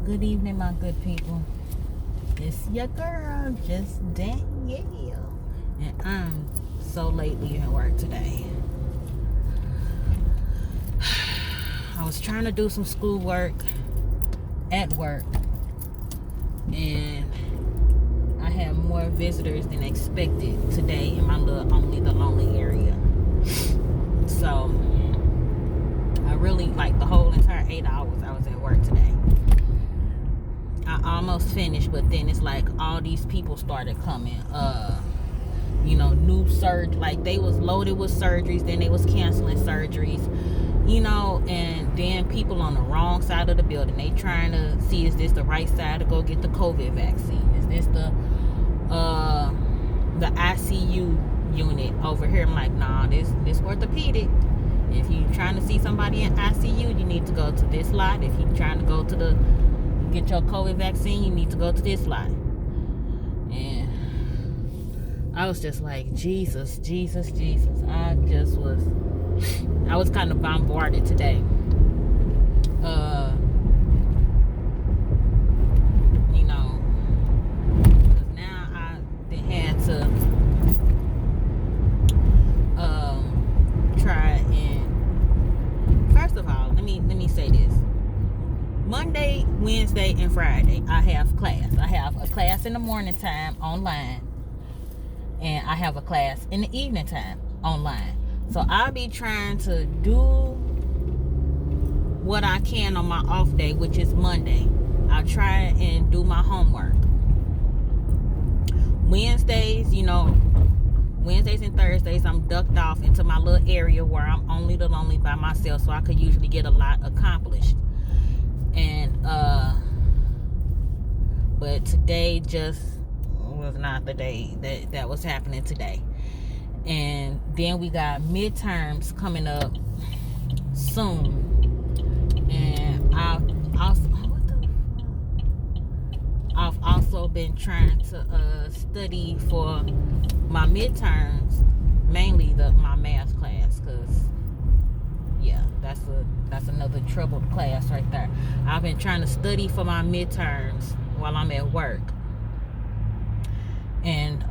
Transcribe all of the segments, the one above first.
Good evening, my good people. It's your girl, just Danielle. And I'm so late leaving work today. I was trying to do some schoolwork at work, and I had more visitors than expected today in my little Only the Lonely area. So I really, like, the whole entire 8 hours I was at work today, I almost finished, but then it's like all these people started coming. New surgery, like they was loaded with surgeries, then they was canceling surgeries, and then people on the wrong side of the building. They trying to see, is this the right side to go get the COVID vaccine? Is this the ICU unit over here? I'm like, nah, this orthopedic. If you trying to see somebody in ICU, you need to go to this lot. If you trying to go to get your COVID vaccine, you need to go to this lot. And I was just like, Jesus. I was kind of bombarded today. Because now I had to try and, first of all, let me say this. Monday, Wednesday, and Friday, I have class. I have a class in the morning time online, and I have a class in the evening time online. So I'll be trying to do what I can on my off day, which is Monday. I'll try and do my homework. Wednesdays and Thursdays, I'm ducked off into my little area where I'm only the lonely by myself, so I could usually get a lot accomplished. And but today just was not the day that was happening today. And then we got midterms coming up soon, and I've also been trying to study for my midterms, mainly my math class, because that's another troubled class right there. I've been trying to study for my midterms while I'm at work, and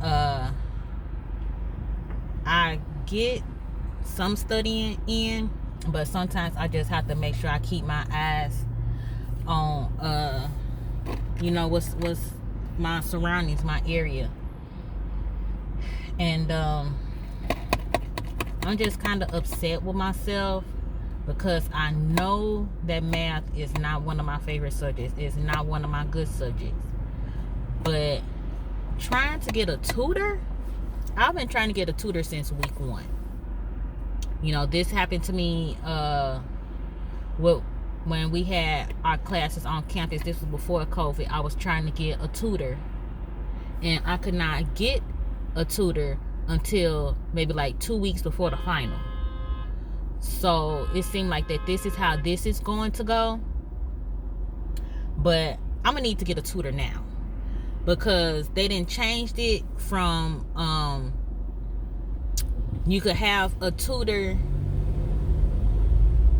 I get some studying in, but sometimes I just have to make sure I keep my eyes on what's my surroundings, my area. And I'm just kind of upset with myself, because I know that math is not one of my favorite subjects. It's not one of my good subjects. But trying to get a tutor, I've been trying to get a tutor since week 1. This happened to me when we had our classes on campus. This was before COVID. I was trying to get a tutor, and I could not get a tutor until maybe like 2 weeks before the final. So it seemed like that this is how this is going to go. But I'm gonna need to get a tutor now, because they didn't change it from you could have a tutor,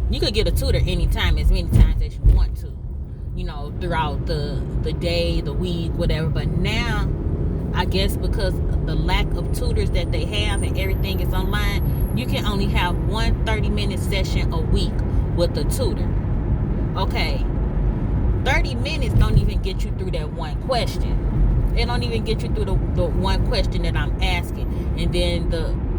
you could get a tutor anytime, as many times as you want to, throughout the day, the week, whatever. But now, I guess because the lack of tutors that they have and everything is online, you can only have one 30-minute session a week with a tutor. Okay, 30 minutes don't even get you through that one question. They don't even get you through the one question that I'm asking. And then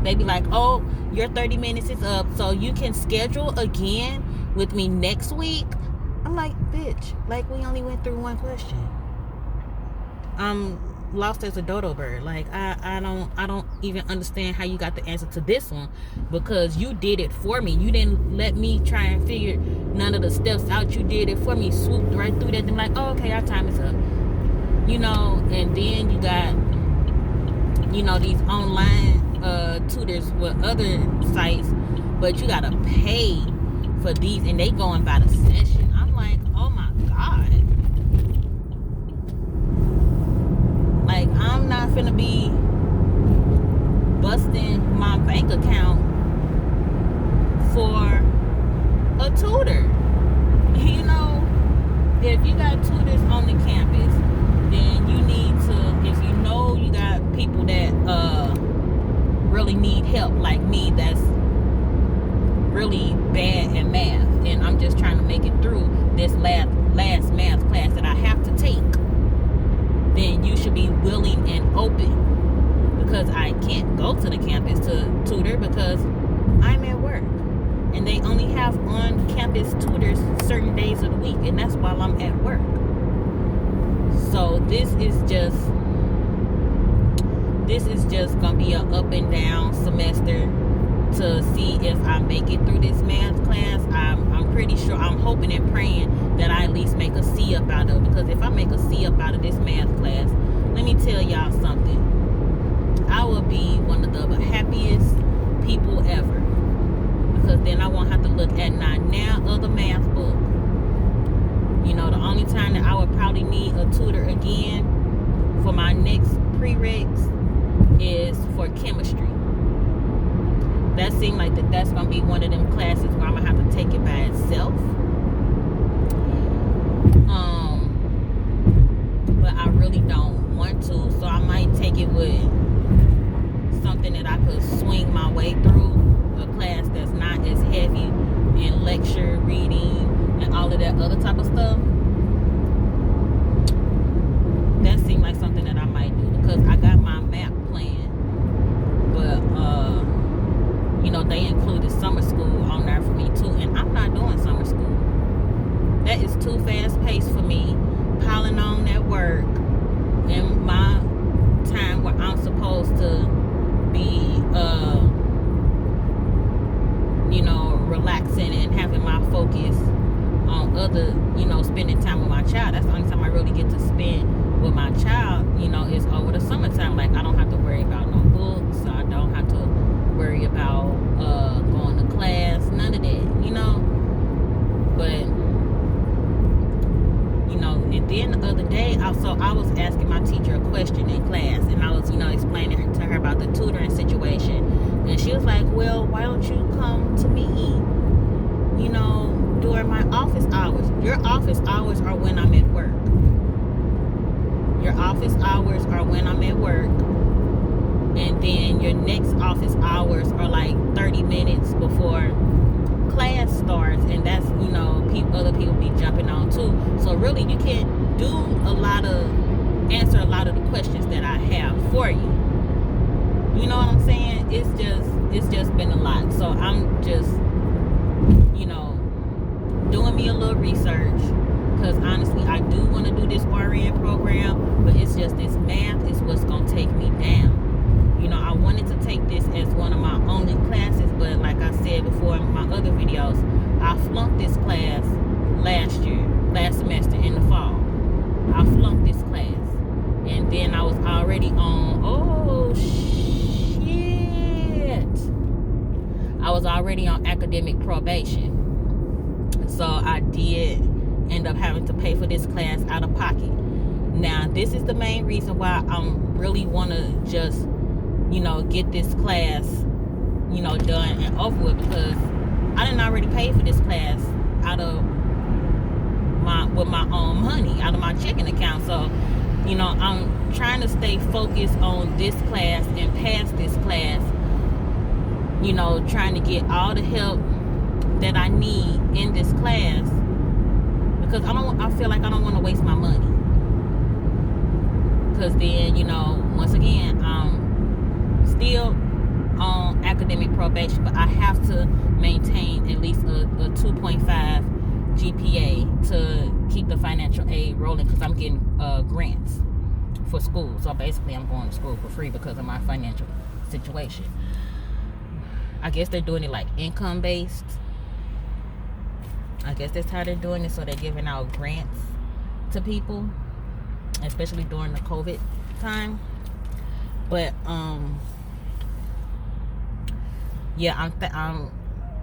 they be like, oh, your 30 minutes is up, so you can schedule again with me next week. I'm like, bitch, like, we only went through one question. I'm lost as a dodo bird. Like, I don't even understand how you got the answer to this one, because you did it for me. You didn't let me try and figure none of the steps out. You did it for me, swooped right through that, and like, oh, okay, our time is up. And then you got these online tutors with other sites, but you gotta pay for these, and they going by the session. I'm like, oh my God. Like, I'm not finna be busting my bank account for a tutor. if you got tutors on the campus, then you need to, if you know you got people that really need help, like me, that's really bad at math, and I'm just trying to make it through this last math class that I have to take, then you should be willing and open, because I can't go to the campus to tutor because I'm at work, and they only have on-campus tutors certain days of the week, and that's while I'm at work. So this is just gonna be an up and down semester to see if I make it through this math class. I'm pretty sure, I'm hoping and praying that I at least make a C up out of it, because if I make a C up out of this math class, let me tell y'all something, I will be one of the happiest people ever, because then I won't have to look at now other math book. You know, the only time that I would probably need a tutor again for my next prereqs is for chemistry. That seemed like that's going to be one of them classes where I'm going to have to take it by itself. But I really don't want to, so I might take it with something that I could swing my way through, a class that's not as heavy in lecture, reading, and all of that other type of stuff. That seemed like something that I might do, because I got my map plan, but you know, they included summer school on there for me too, and I'm not doing summer school. That is too fast paced for me, piling on that work in my time where I'm supposed to be you know, relaxing and having my focus on other, you know, spending time with my child. That's the only time I really get to spend with my child, you know, is over the summertime. Like, I don't have to worry about no books, I don't have to worry about going to class, none of that, you know. But you know, and then the other day I was asking my teacher a question in class, and I was, you know, explaining to her about the tutoring situation, and she was like, well, why don't you come to me, you know, during my office hours? Your office hours are when I'm at work. Your office hours are when I'm at work, and then your next office hours are like 30 minutes before class starts, and that's, you know, other people be jumping on too. So really, you can't answer a lot of the questions that I have for you. You know what I'm saying? It's just been a lot. So I'm just, you know, doing me a little research, because honestly, I do want to do this RN program, but it's just this math is what's gonna take me down. You know, I wanted to take this as one of my only classes, but like I said before in my other videos, I flunked this class last semester in the fall. I flunked this class, and then I was already on, I was already on academic probation. So I did end up having to pay for this class out of pocket. Now, this is the main reason why I really want to just, you know, get this class, you know, done and over with, because I didn't already pay for this class with my own money, out of my checking account. So, you know, I'm trying to stay focused on this class and pass this class, you know, trying to get all the help that I need in this class, because I feel like I don't want to waste my money, because then, you know, once again, I'm still on academic probation, but I have to maintain at least a 2.5 GPA to keep the financial aid rolling, because I'm getting grants for school. So basically I'm going to school for free because of my financial situation. I guess they're doing it like income based. I guess that's how they're doing it. So they're giving out grants to people, especially during the COVID time. But yeah,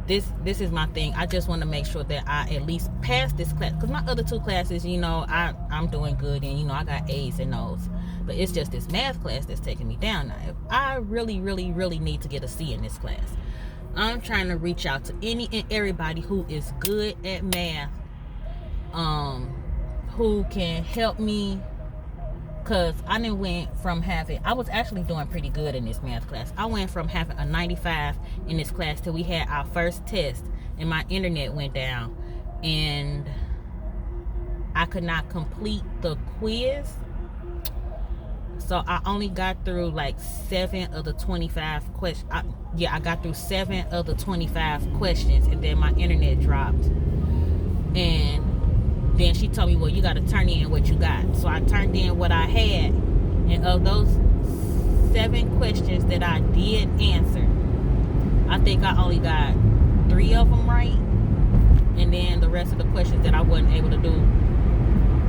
this is my thing. I just want to make sure that I at least pass this class, because my other two classes, you know, I'm doing good, and you know, I got A's in those. But it's just this math class that's taking me down now. If I really need to get a C in this class, I'm trying to reach out to any and everybody who is good at math, who can help me, because I done went from having, I was actually doing pretty good in this math class. I went from having a 95 in this class till we had our first test and my internet went down and I could not complete the quiz. So I only got through like 7 of the 25 questions. I got through 7 of the 25 questions and then my internet dropped. And then she told me, well, you got to turn in what you got. So I turned in what I had. And of those 7 questions that I did answer, I think I only got 3 of them right. And then the rest of the questions that I wasn't able to do,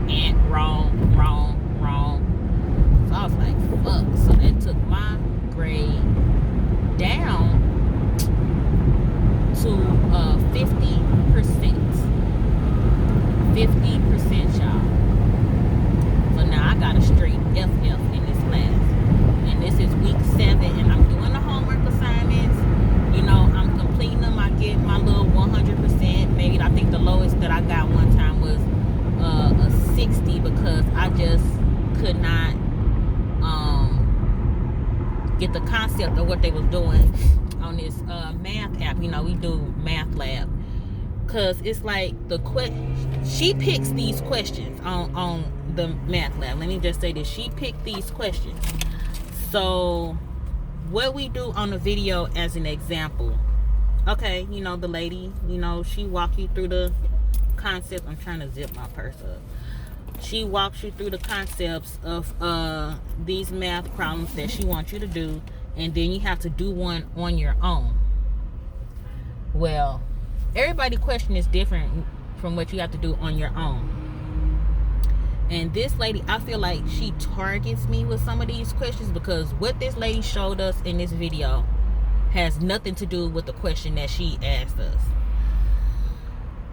and wrong. So I was like, fuck. So that took my grade down to 50%. 50%, y'all. So now I got a straight FF in this class. And this is week 7 and I'm doing the homework assignments. You know, I'm completing them. I get my little 100%. Maybe I think the lowest that I got one time was a 60 because I just could not get the concept of what they was doing on this math app. You know, we do math lab. Because it's like she picks these questions on the math lab. Let me just say this. She picked these questions. So what we do on the video as an example. Okay, you know, the lady, you know, she walked you through the concept. I'm trying to zip my purse up. She walks you through the concepts of these math problems that she wants you to do. And then you have to do one on your own. Well, everybody's question is different from what you have to do on your own. And this lady, I feel like she targets me with some of these questions because what this lady showed us in this video has nothing to do with the question that she asked us.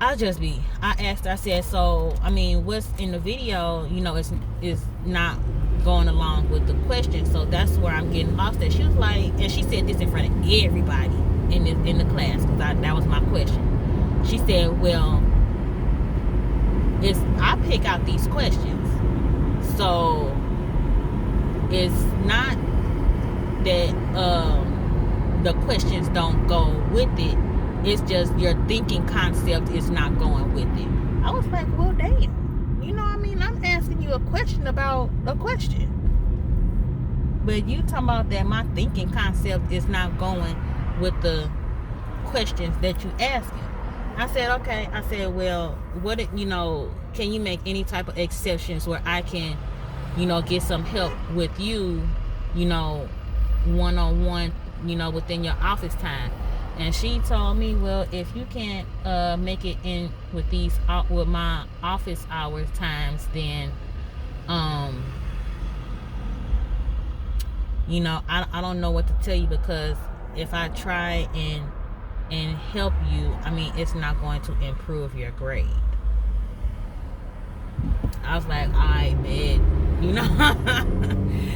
I asked her, I said, so, I mean, what's in the video, you know, is not going along with the question. So that's where I'm getting lost at. She was like, and she said this in front of everybody in the class because that was my question. She said, well, I pick out these questions. So it's not that the questions don't go with it. It's just your thinking concept is not going with it. I was like, well, damn. You know what I mean? I'm asking you a question about a question. But you talking about that my thinking concept is not going with the questions that you asking. I said, okay. I said, well, can you make any type of exceptions where I can, get some help with you, one-on-one, within your office time? And she told me, well, if you can't make it in with with my office hours times, then, I don't know what to tell you, because if I try and help you, I mean, it's not going to improve your grade. I was like, I bet,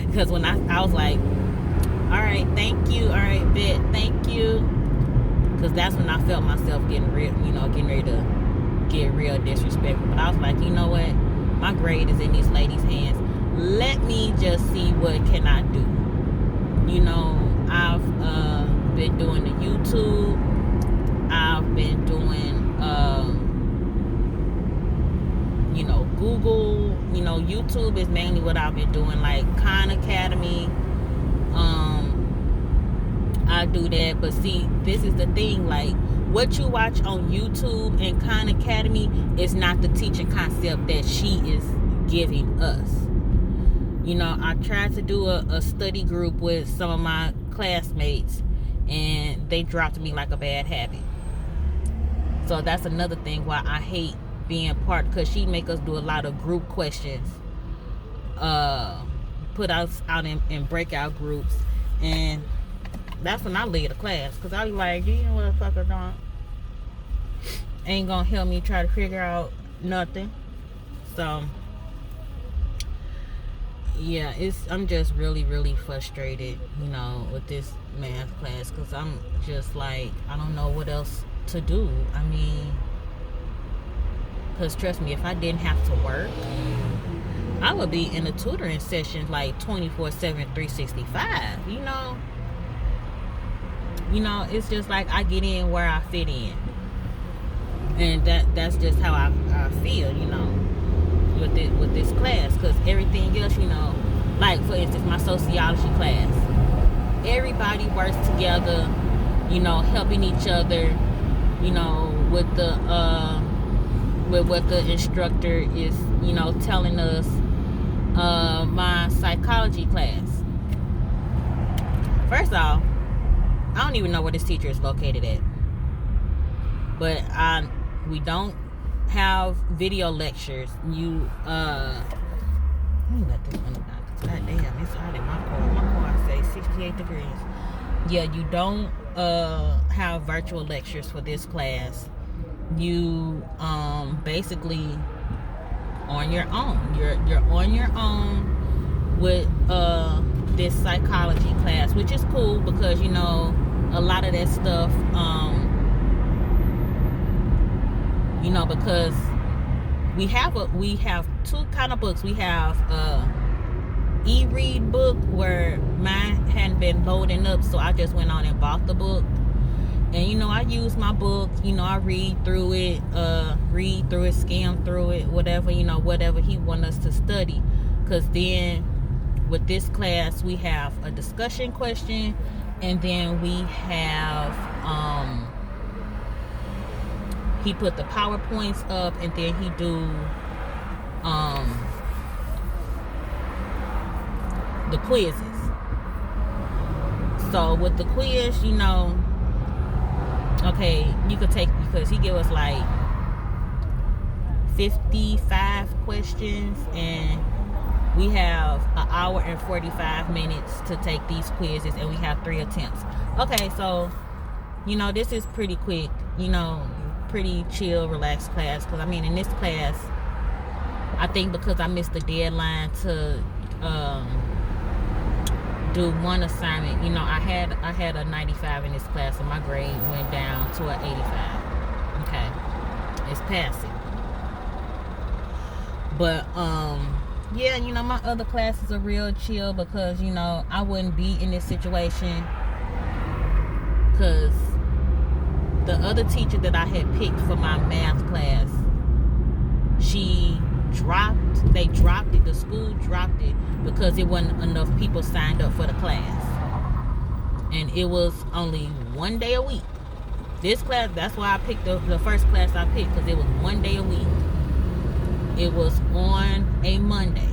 because when I was like, all right, thank you, all right, bet, thank you, because that's when I felt myself getting real, getting ready to get real disrespectful. But I was like, you know what, my grade is in these ladies' hands. Let me just see what can I do. I've been doing the YouTube. I've been doing, Google. YouTube is mainly what I've been doing, like Khan Academy. I do that, but see, this is the thing, like, what you watch on YouTube and Khan Academy is not the teaching concept that she is giving us. I tried to do a study group with some of my classmates, and they dropped me like a bad habit. So that's another thing why I hate being part, because she make us do a lot of group questions, put us out in breakout groups, and that's when I leave the class, because I be like, you motherfucker ain't gonna help me try to figure out nothing. So yeah, I'm just really, really frustrated, with this math class, because I'm just like, I don't know what else to do. I mean, Because trust me, if I didn't have to work, I would be in a tutoring session like 24/7, 365. It's just like I get in where I fit in. And that's just how I feel, with this class. Because everything else, like for instance, my sociology class, everybody works together, helping each other, with what the instructor is, telling us. My psychology class. First off, I don't even know where this teacher is located at. But we don't have video lectures. Let me let this one out. God damn, it's hot in my car. My car says 68 degrees. Yeah, you don't have virtual lectures for this class. You basically on your own. You're on your own with this psychology class, which is cool because a lot of that stuff because we have two kind of books. We have e-read book where mine hadn't been loading up, so I just went on and bought the book. And I use my book, I read through it, skim through it, whatever he wants us to study. Because then with this class we have a discussion question, and then we have he put the PowerPoints up, and then he do the quizzes. So with the quiz, okay, you could take, because he gave us like 55 questions, and we have an hour and 45 minutes to take these quizzes, and we have 3 attempts. Okay, so this is pretty quick, pretty chill, relaxed class. Because in this class, I think because I missed the deadline to do one assignment, I had a 95 in this class, and my grade went down to an 85. Okay, it's passing. But yeah, my other classes are real chill because I wouldn't be in this situation because the other teacher that I had picked for my math class, they dropped it. The school dropped it because it wasn't enough people signed up for the class, and it was only one day a week. This class, that's why I picked the first class I picked, because it was one day a week. It was on a Monday,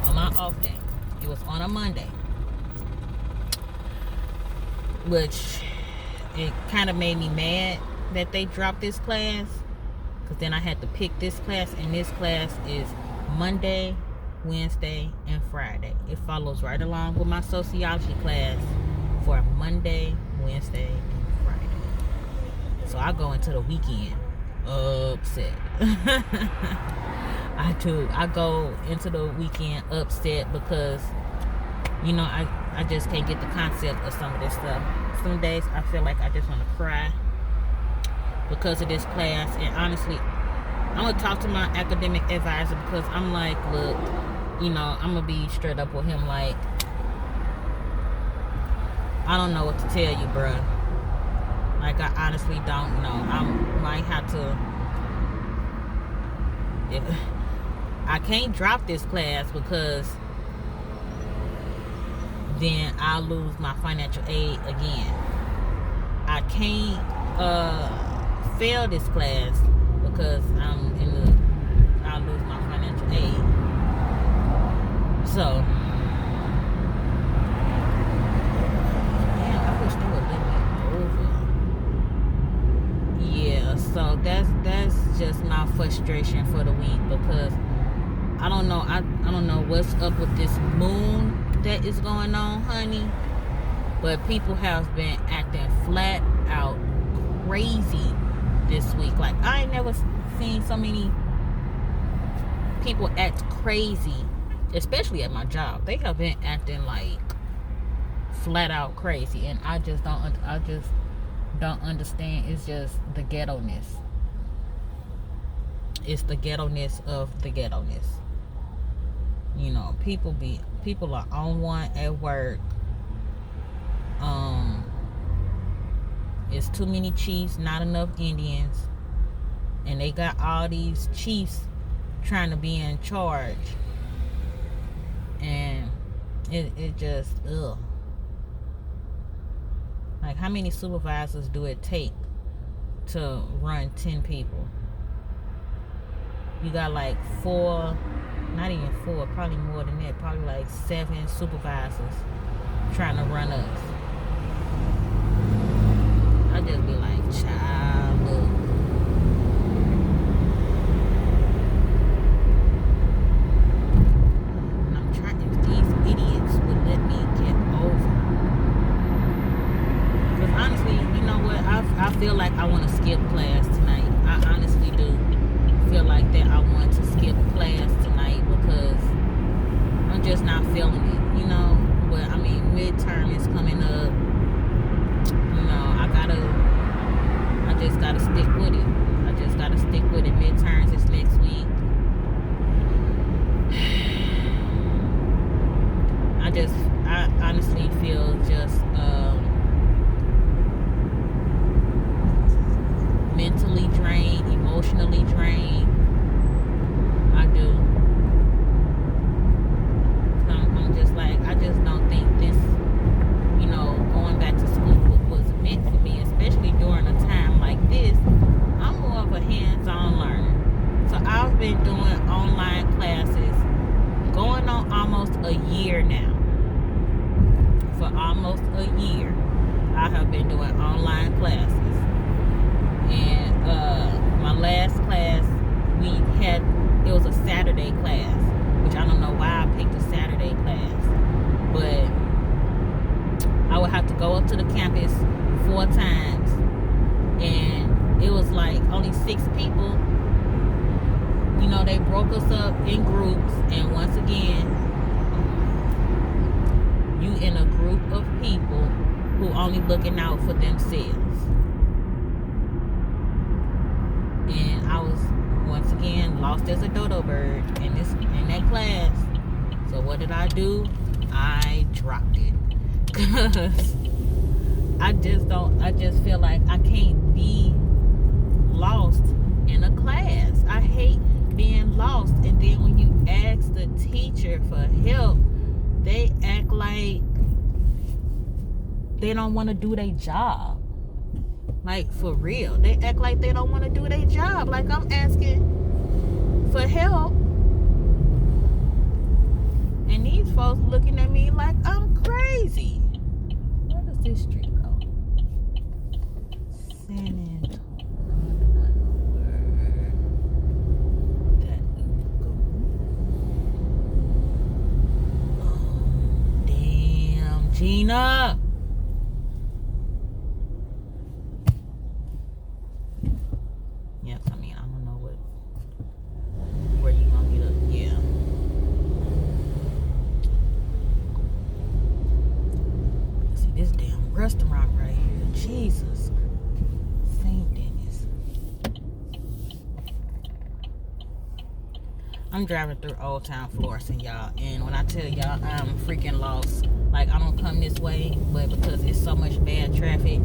on my off day. It was on a Monday, which it kind of made me mad that they dropped this class, because then I had to pick this class, and this class is Monday, Wednesday, and Friday. It follows right along with my sociology class for Monday, Wednesday, and Friday. So I go into the weekend upset. I go into the weekend upset because I just can't get the concept of some of this stuff. Some days I feel like I just want to cry because of this class. And honestly, I'm gonna talk to my academic advisor, because I'm like, look, I'm gonna be straight up with him, like, I don't know what to tell you, bruh. Like, I honestly don't know. I might have to, I can't drop this class, because then I'll lose my financial aid again. I can't fail this class, because I'll lose my financial aid. So, damn, I wish they would let me over. Yeah, so that's just my frustration for the week, because I don't know what's up with this moon that is going on, honey. But people have been acting flat out crazy this week. Like, I ain't never seen so many people act crazy, especially at my job. They have been acting like flat out crazy, and I just don't understand. It's just the ghetto-ness. it's the ghetto-ness of the ghetto-ness. You know, people are on one at work. It's too many chiefs, not enough Indians, and they got all these chiefs trying to be in charge, and it just ugh. Like, how many supervisors do it take to run 10 people? You got like 4, not even 4, probably more than that, probably like 7 supervisors trying to run us. I just be like, child, look. And I'm trying, if these idiots would let me get over. Because honestly, you know what? I feel like I want to skip class tonight. I honestly do feel like that I want to skip class tonight because I'm just not feeling it, you know. But I mean, midterm is coming up. You know, I just gotta stick with it. I just gotta stick with it. Midterms is next week. I honestly feel just mentally drained, emotionally drained. I do. I'm just like, I just don't think this, you know, going back to school was meant for me, especially during a time like this. I'm more of a hands-on learner. So I've been doing online classes going on almost a year now. For almost a year, I have been doing online classes. And my last class, it was a Saturday class, which I don't know why I picked a Saturday class, but I would have to go up to the campus 4 times, and it was like only 6 people. You know, they broke us up in groups, and once again, you in a group of people who only looking out for themselves. And I was once again lost as a dodo bird in that class. So what did I do? I dropped it. Cause I just feel like I can't be lost in a class. I hate being lost. And then when you ask the teacher for help, they act like they don't want to do their job. Like, for real. They act like they don't want to do their job. Like, I'm asking for help, and these folks looking at me like I'm crazy. Where does this street go? San Antonio. Oh, damn, Gina. Yes, I mean, I don't know where you gonna meet up. Yeah. See this damn restaurant right here. Jesus. St. Dennis. I'm driving through Old Town Florissant, y'all. And when I tell y'all I'm freaking lost, like, I don't come this way, but because it's so much bad traffic.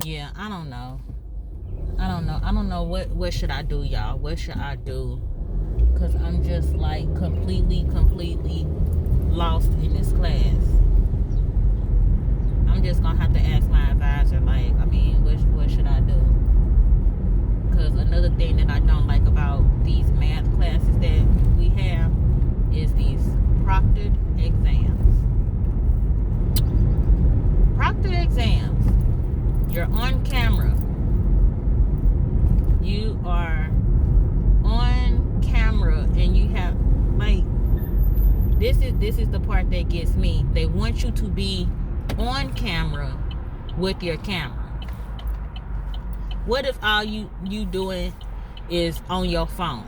Yeah, I don't know. I don't know what should I do, y'all. What should I do? Because I'm just like completely lost in this class. I'm just gonna have to ask my advisor, like, I mean, what should I do? Because another thing that I don't like about these math classes that we have is these proctored exams. Proctored exams. You're on camera. You are on camera, and you have, like, this is the part that gets me. They want you to be on camera with your camera. What if all you doing is on your phone?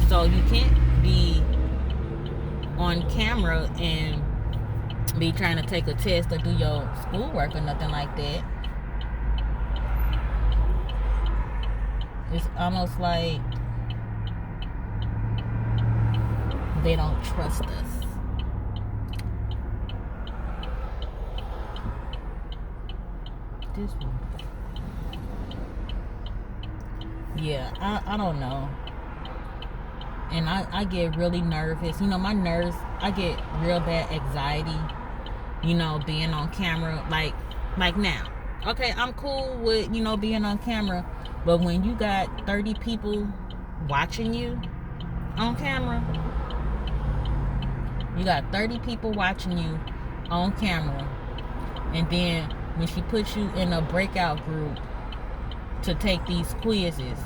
So you can't be on camera and be trying to take a test or do your schoolwork or nothing like that. It's almost like they don't trust us. This one. Yeah, I don't know. And I get really nervous. You know, my nerves, I get real bad anxiety, you know, being on camera. Like now. Okay, I'm cool with, you know, being on camera. But when you got 30 people watching you on camera, you got 30 people watching you on camera, and then when she puts you in a breakout group to take these quizzes,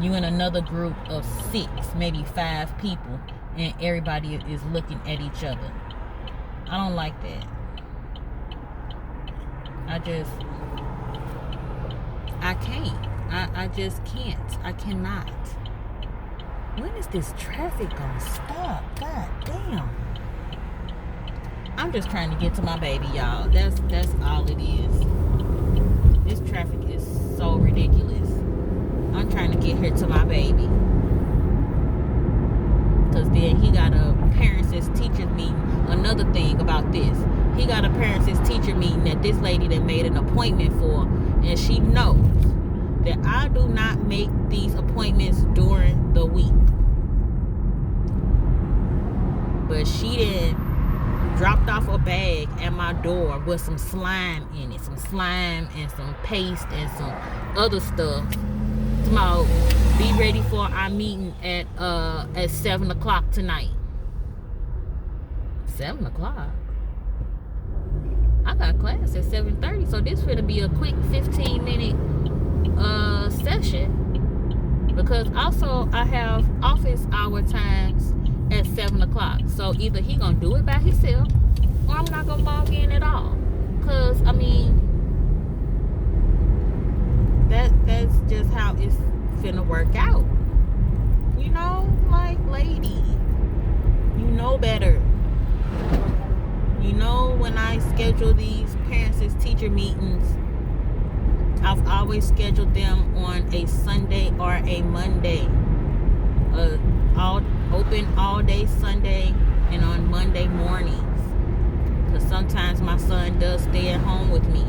you in another group of 6, maybe 5 people, and everybody is looking at each other. I don't like that. I can't. I just can't. I cannot. When is this traffic gonna stop? God damn. I'm just trying to get to my baby, y'all. That's all it is. This traffic is so ridiculous. I'm trying to get here to my baby. Because then he got a parents-teachers meeting. Another thing about this. He got a parents-teacher meeting that this lady that made an appointment for. And she knows that I do not make these appointments during the week. But she then dropped off a bag at my door with some slime in it. Some slime and some paste and some other stuff. Tomorrow, be ready for our meeting at 7 o'clock tonight. 7 o'clock? I got class at 7:30, so this finna be a quick 15-minute session, because also I have office hour times at 7 o'clock. So either he gonna do it by himself, or I'm not gonna log in at all. Cause I mean, that's just how it's finna work out. You know, like, lady, you know better. You know, when I schedule these parents-teacher meetings, I've always scheduled them on a Sunday or a Monday. Open all day Sunday and on Monday mornings. Because sometimes my son does stay at home with me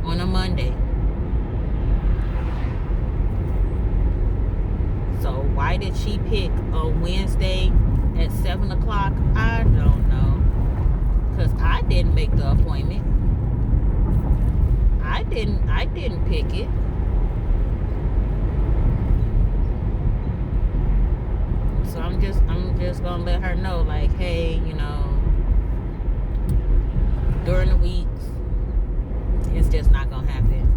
on a Monday. So why did she pick a Wednesday at 7 o'clock? I don't know. Because I didn't make the appointment. I didn't pick it. So I'm just gonna let her know, like, hey, you know, during the weeks, it's just not gonna happen.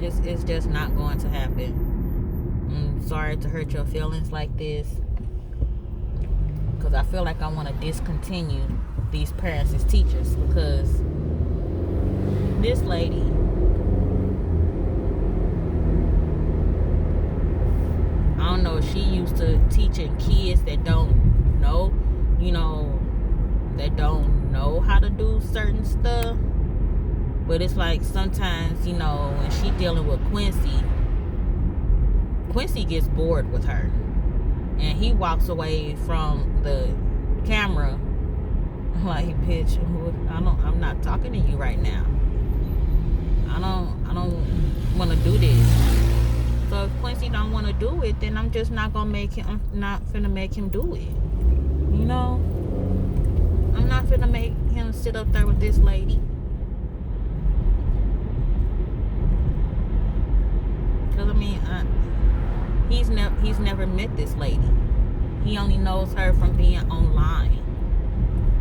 It's just not going to happen. I'm sorry to hurt your feelings like this, because I feel like I want to discontinue these parents as teachers, because this lady, I don't know, she used to teaching kids that don't know, you know, that don't know how to do certain stuff. But it's like sometimes, you know, when she dealing with Quincy gets bored with her, and he walks away from the camera like, bitch, I'm not talking to you right now. I don't want to do this. So if Quincy don't want to do it, then I'm just not gonna I'm not finna make him do it. You know, I'm not finna make him sit up there with this lady. Cause I mean, he's never met this lady. He only knows her from being online.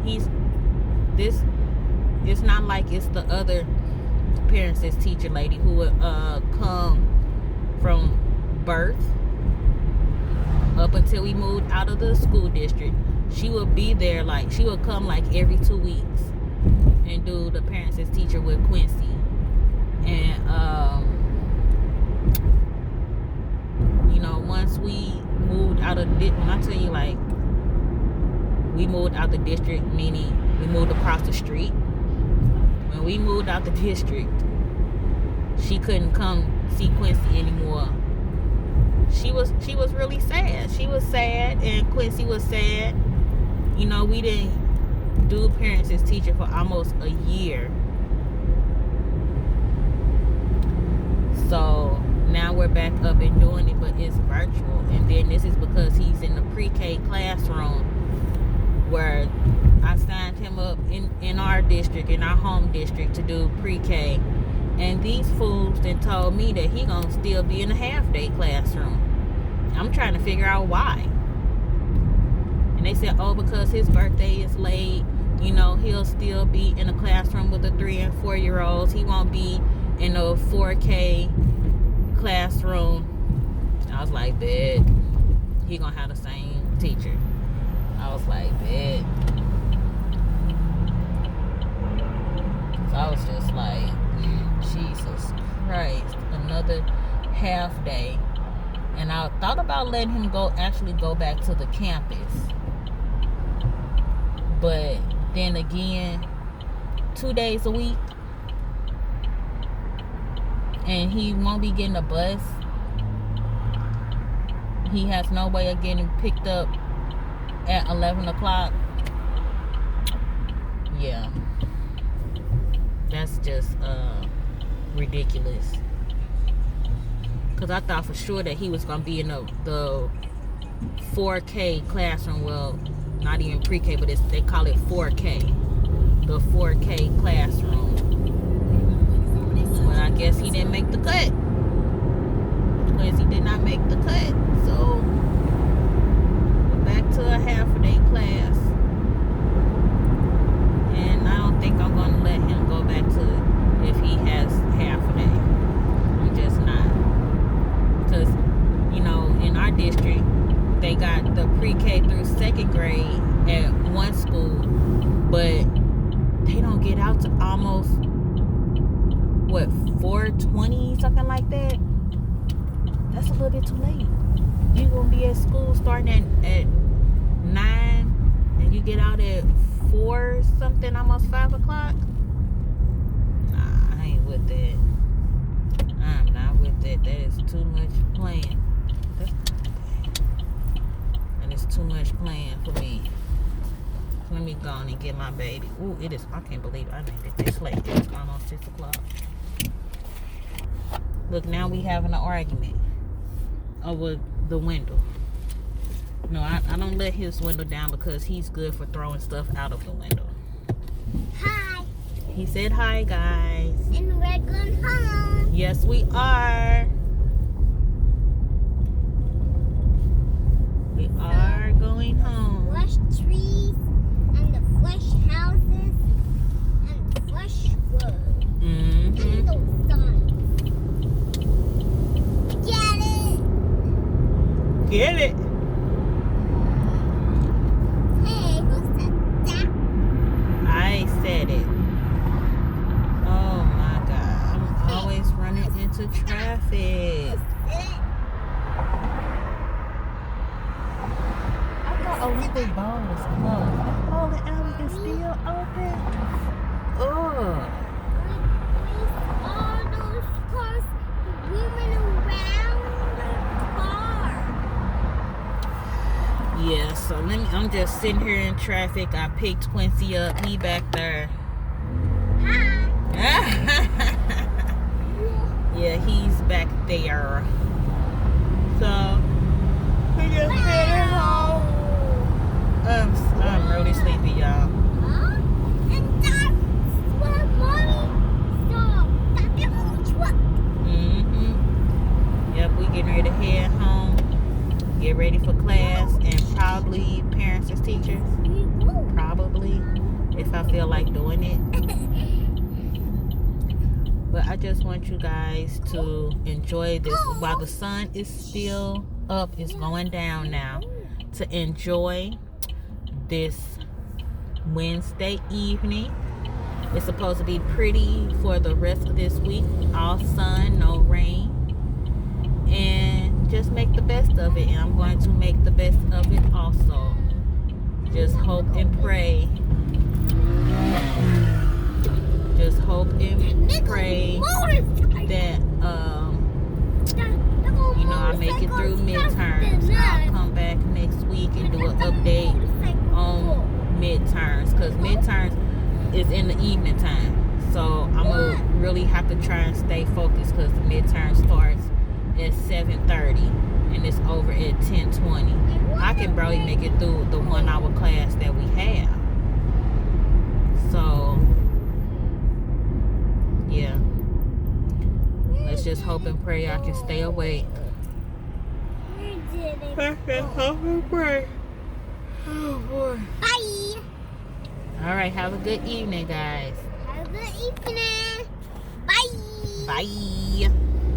It's not like it's the other parents as teacher lady who would come from birth up until we moved out of the school district. She would be there, like, she would come like every 2 weeks and do the parents as teacher with Quincy. And you know, once we moved out of it, when I tell you, like, we moved out the district, meaning we moved across the street. When we moved out the district, she couldn't come see Quincy anymore. She was really sad. She was sad, and Quincy was sad. You know, we didn't do parents as teacher for almost a year. So now we're back up and doing it, but it's virtual. And then this is because he's in the pre-K classroom, where I signed him up in our district, in our home district, to do pre-K. And these fools then told me that he gonna still be in a half-day classroom. I'm trying to figure out why. And they said, oh, because his birthday is late, you know, he'll still be in a classroom with the 3 and 4 year olds. He won't be in a 4K classroom. I was like, bet. He gonna have the same teacher. I was like, bet. So I was just like, Jesus Christ, another half day. And I thought about letting him actually go back to the campus. But then again, 2 days a week, and he won't be getting a bus. He has no way of getting picked up at 11 o'clock. Yeah. That's just ridiculous. Because I thought for sure that he was going to be in the 4K classroom. Well, not even pre-K, but they call it 4K. The 4K classroom. But I guess he didn't make the cut. Because he did not make the cut. So, we're back to a half-a-day class. And I don't think I'm going to let him go back to if he has half a day. I'm just not. Because, you know, in our district, they got the pre-K through 2nd grade at one school, but they don't get out to almost, 4:20, something like that. That's a little bit too late. You're going to be at school starting at 9, and you get out at 4 something, almost 5 o'clock. Nah, I ain't with that. I'm not with that. That is too much playing. And it's too much playing for me. Let me go on and get my baby. Ooh, it is. I can't believe I made it this late. It's almost 6 o'clock. Look, now we having an argument over the window. No, I don't let his window down because he's good for throwing stuff out of the window. Hi. He said hi, guys. And we're going home. Yes, we are. We are going home. Fresh trees and the fresh houses and the fresh road. Mm-hmm. And those signs. Get it? Get it. Hey, who said that? I said it. Oh my God. I'm always running into traffic. I thought Olympic Bowl was closed. That bowling alley is still open. Ugh. All those cars moving around the car. Yeah, so I'm just sitting here in traffic. I picked Quincy up. He back there. Hi. Yeah, he's back there. So we just headed home. I'm really sleepy, y'all. And that's where Mommy saw that little truck. Yep, we getting ready to head home. Get ready for class and probably parents as teachers. Probably, if I feel like doing it. But I just want you guys to enjoy this while the sun is still up. It's going down now. To enjoy this Wednesday evening. It's supposed to be pretty for the rest of this week. All sun, no rain. And just make the best of it. And I'm going to make the best of it also. Just hope and pray. Just hope and pray that you know, I make it through midterms. I'll come back next week and do an update on midterms, because midterms is in the evening time. So I'm gonna really have to try and stay focused, because the midterm starts at 7:30 and it's over at 10:20. I can barely make it through the 1 hour class that we have. So yeah, let's just hope and pray I can stay awake. Let's just hope and pray. Oh boy. Bye. All right, have a good evening, guys. Have a good evening. Bye. Bye.